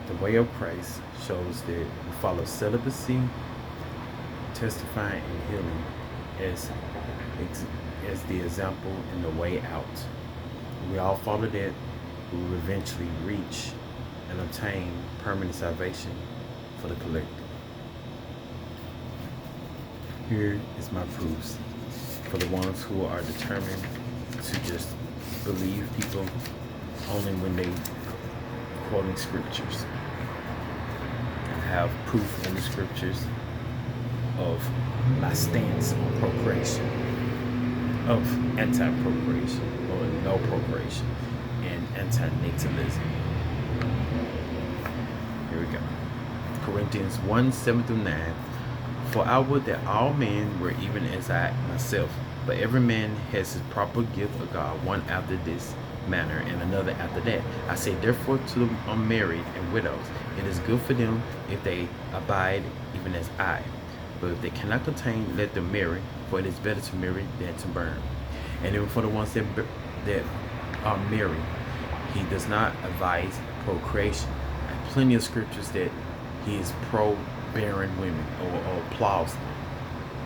The way of Christ shows that we follow celibacy, testifying, and healing as as the example and the way out. We all follow that, we will eventually reach and obtain permanent salvation for the collective. Here is my proofs for the ones who are determined to just believe people only when they quoting scriptures. I have proof in the scriptures of my stance on procreation, of anti-procreation or no procreation, and anti-natalism. Here we go. Corinthians 1:7-9. For I would that all men were even as I myself, but every man has his proper gift of God, one after this manner and another after that. I say therefore to the unmarried and widows, it is good for them if they abide even as I. But if they cannot contain, let them marry, for it is better to marry than to burn. And even for the ones that are married, he does not advise procreation. And plenty of scriptures that he is pro-barren women or applauds them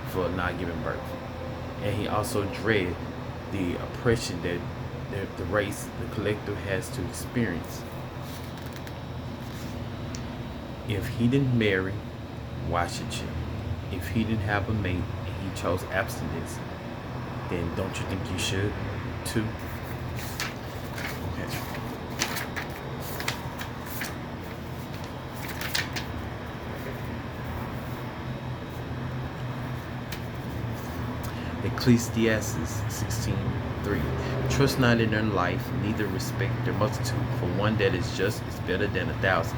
for not giving birth. And he also dread the oppression that the race, the collective, has to experience. If he didn't marry, why should you? If he didn't have a mate and he chose abstinence, then don't you think you should too? Okay. Ecclesiastes 16:3. Trust not in their life, neither respect their multitude, for one that is just is better than 1,000.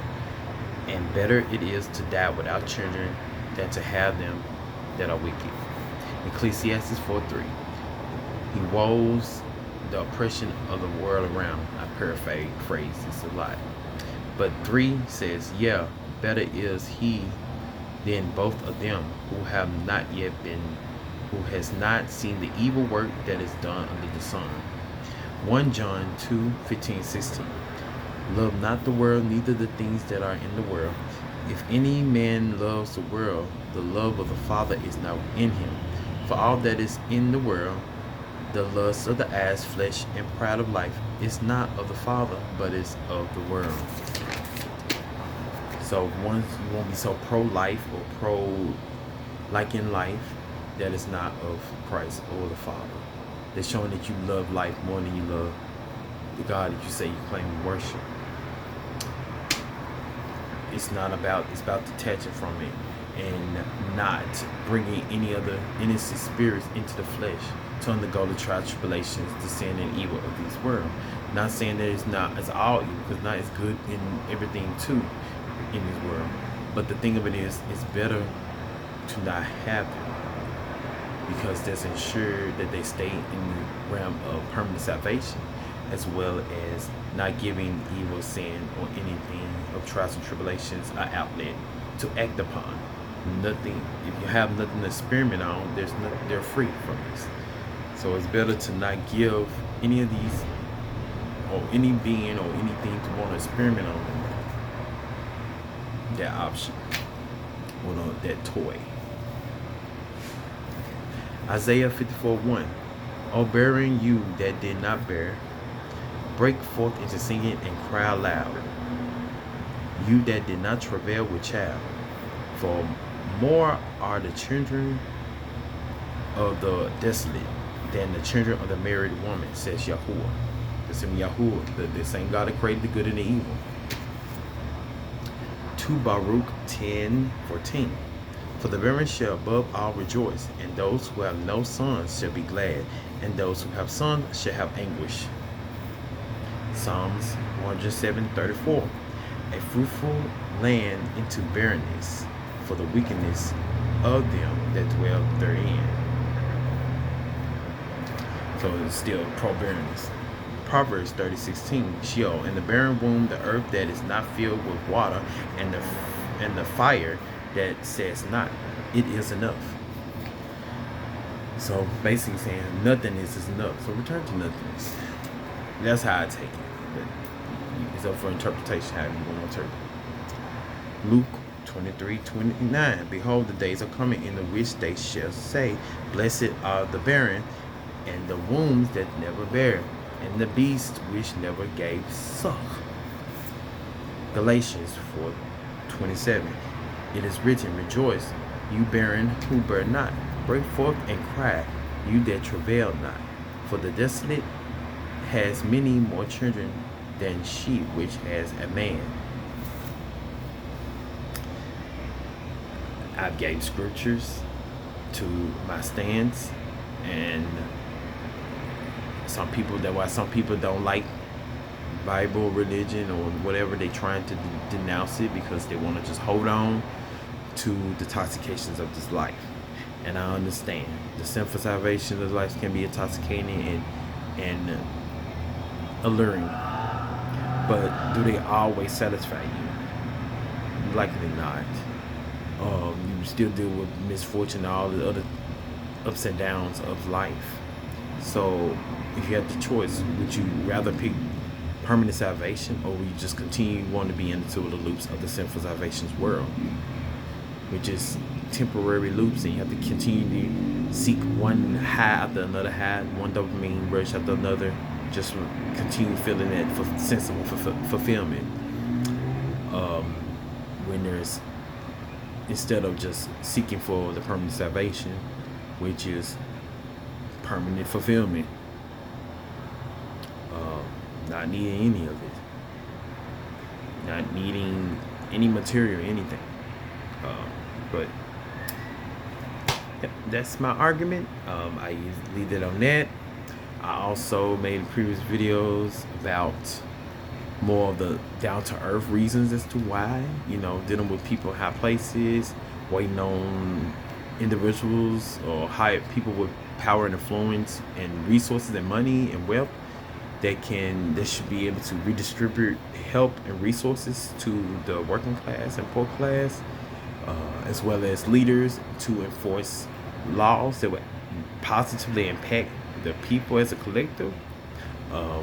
And better it is to die without children than to have them that are wicked. Ecclesiastes 4:3. He woes the oppression of the world around. I paraphrase this a lot. But 3 says, yeah, better is he than both of them who have not yet been, who has not seen the evil work that is done under the sun. 1 John 2:15-16. Love not the world, neither the things that are in the world. If any man loves the world, the love of the Father is not in him. For all that is in the world, the lust of the eyes, flesh, and pride of life, is not of the Father, but is of the world. So once you won't be so pro-life or pro-like in life, that is not of Christ or the Father. They're showing that you love life more than you love the God that you say you claim to worship. It's about detaching from it and not bringing any other innocent spirits into the flesh to undergo the trials, tribulations, the sin and evil of this world. Not saying that it's all evil, because not as good in everything too in this world. But the thing of it is, it's better to not have them, because that's ensured that they stay in the realm of permanent salvation, as well as not giving evil, sin, or anything of trials and tribulations an outlet to act upon. Nothing. If you have nothing to experiment on, they're free from this. So it's better to not give any of these, or any being or anything to want to experiment on them, that option, or that toy. Isaiah 54:1. O bearing you that did not bear, break forth into singing and cry aloud, you that did not travail with child. For more are the children of the desolate than the children of the married woman, says Yahuwah. That's in Yahuwah, the same God that created the good and the evil. 2 Baruch 10:14. For the barren shall above all rejoice, and those who have no sons shall be glad, and those who have sons shall have anguish. Psalms 107:34. A fruitful land into barrenness, for the wickedness of them that dwell therein. So it's still pro-barrenness. Proverbs 30:16. Sheol, in the barren womb, the earth that is not filled with water, and the fire that says not, it is enough. So basically saying nothingness is enough. So return to nothingness. That's how I take it. But it's up for interpretation, how you want to interpret. Luke 23:29. Behold, the days are coming in the which they shall say, Blessed are the barren, and the wombs that never bare, and the beasts which never gave suck. Galatians 4:27. It is written, Rejoice, you barren who bear not. Break forth and cry, you that travail not. For the desolate has many more children than she which has a man. I've gave scriptures to my stance, and some people don't like Bible, religion, or whatever. They trying to denounce it because they want to just hold on to the intoxications of this life. And I understand the sinful salvation of life can be intoxicating and alluring, but do they always satisfy you? Likely not. You still deal with misfortune and all the other ups and downs of life. So if you had the choice, would you rather pick permanent salvation, or will you just continue wanting to be into the loops of the sinful salvation's world, which is temporary loops, and you have to continue to seek one high after another high, one dopamine rush after another, just continue feeling that sense of fulfillment. When there's, instead of just seeking for the permanent salvation, which is permanent fulfillment, not needing any of it, not needing any material, anything. But that's my argument. I leave it on that. I also made previous videos about more of the down-to-earth reasons as to why, dealing with people in high places, waiting on individuals or high people with power and influence and resources and money and wealth that should be able to redistribute help and resources to the working class and poor class, as well as leaders to enforce laws that would positively impact the people as a collective.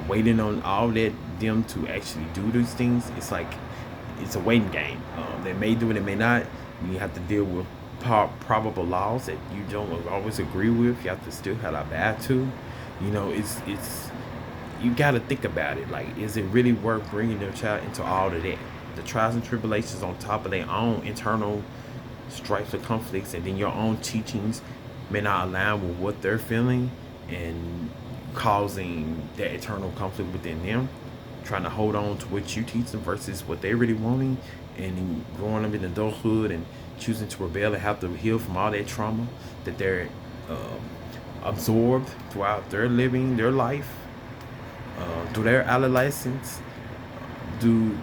Waiting on all that them to actually do these things, it's like it's a waiting game. They may do it, they may not. You have to deal with probable laws that you don't always agree with. You have to still have a bad to. It's you got to think about it. Like, is it really worth bringing their child into all of that? The trials and tribulations on top of their own internal strifes or conflicts, and then your own teachings may not align with what they're feeling, and causing that eternal conflict within them, trying to hold on to what you teach them versus what they're really wanting, and growing up in adulthood and choosing to rebel and have to heal from all that trauma that they're absorbed throughout their living, their life, through their adolescence. You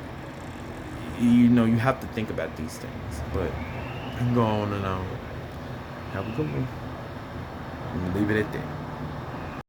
have to think about these things. But I can go on and on. Have a good one. I'm gonna leave it at that.